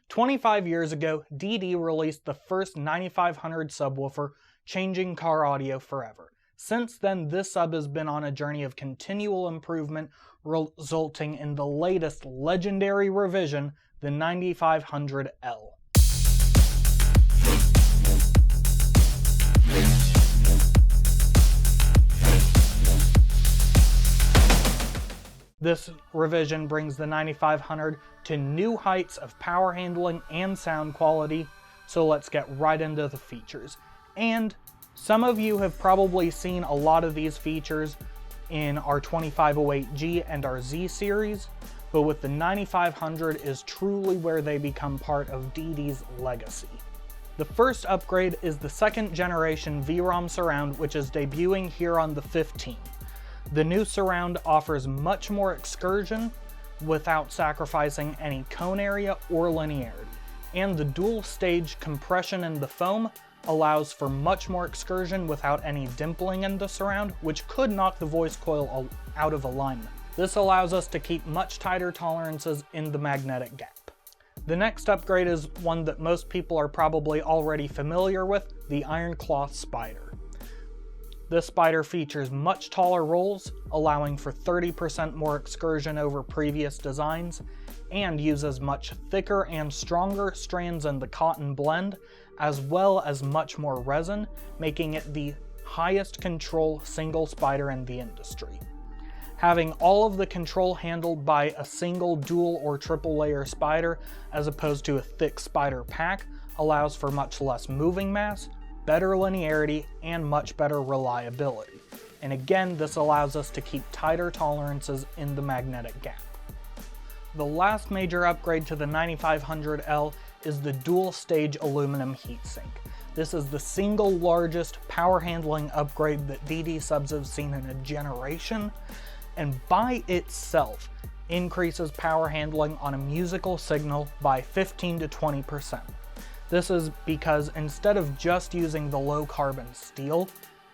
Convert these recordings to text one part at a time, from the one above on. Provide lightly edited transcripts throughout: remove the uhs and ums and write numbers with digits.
25 years ago, DD released the first 9500 subwoofer, changing car audio forever. Since then, this sub has been on a journey of continual improvement, resulting in the latest legendary revision, the 9500L. This revision brings the 9500 to new heights of power handling and sound quality, so let's get right into the features. And some of you have probably seen a lot of these features in our 2508G and our Z series, but with the 9500 is truly where they become part of DD's legacy. The first upgrade is the second generation VROM Surround, which is debuting here on the 15th. The new Surround offers much more excursion without sacrificing any cone area or linearity, and the dual stage compression in the foam allows for much more excursion without any dimpling in the surround, which could knock the voice coil out of alignment. This allows us to keep much tighter tolerances in the magnetic gap. The next upgrade is one that most people are probably already familiar with, the Iron Cloth Spider. This spider features much taller rolls, allowing for 30% more excursion over previous designs, and uses much thicker and stronger strands in the cotton blend, as well as much more resin, making it the highest control single spider in the industry. Having all of the control handled by a single dual or triple layer spider as opposed to a thick spider pack allows for much less moving mass, better linearity, and much better reliability. And again, this allows us to keep tighter tolerances in the magnetic gap. The last major upgrade to the 9500L is the dual stage aluminum heatsink. This is the single largest power handling upgrade that DD subs have seen in a generation, and by itself increases power handling on a musical signal by 15 to 20%. This is because instead of just using the low carbon steel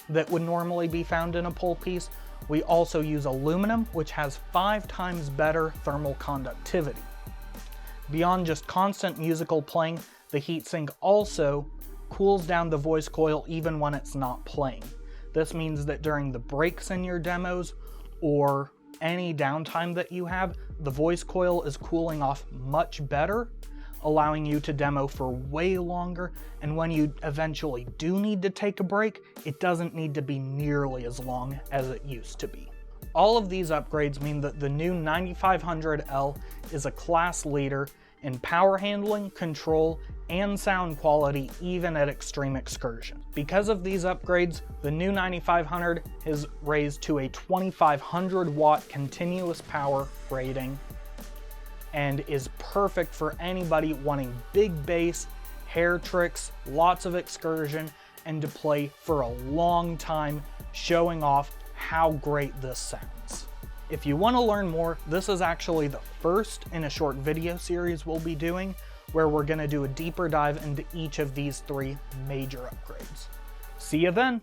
that would normally be found in a pole piece, we also use aluminum, which has 5 times better thermal conductivity. Beyond just constant musical playing, the heatsink also cools down the voice coil even when it's not playing. This means that during the breaks in your demos or any downtime that you have, the voice coil is cooling off much better, allowing you to demo for way longer, and when you eventually do need to take a break, it doesn't need to be nearly as long as it used to be. All of these upgrades mean that the new 9500L is a class leader in power handling, control, and sound quality even at extreme excursion. Because of these upgrades, the new 9500 is raised to a 2500 watt continuous power rating and is perfect for anybody wanting big bass, hair tricks, lots of excursion, and to play for a long time, showing off how great this sounds. If you want to learn more, this is actually the first in a short video series we'll be doing, where we're going to do a deeper dive into each of these 3 major upgrades. See you then!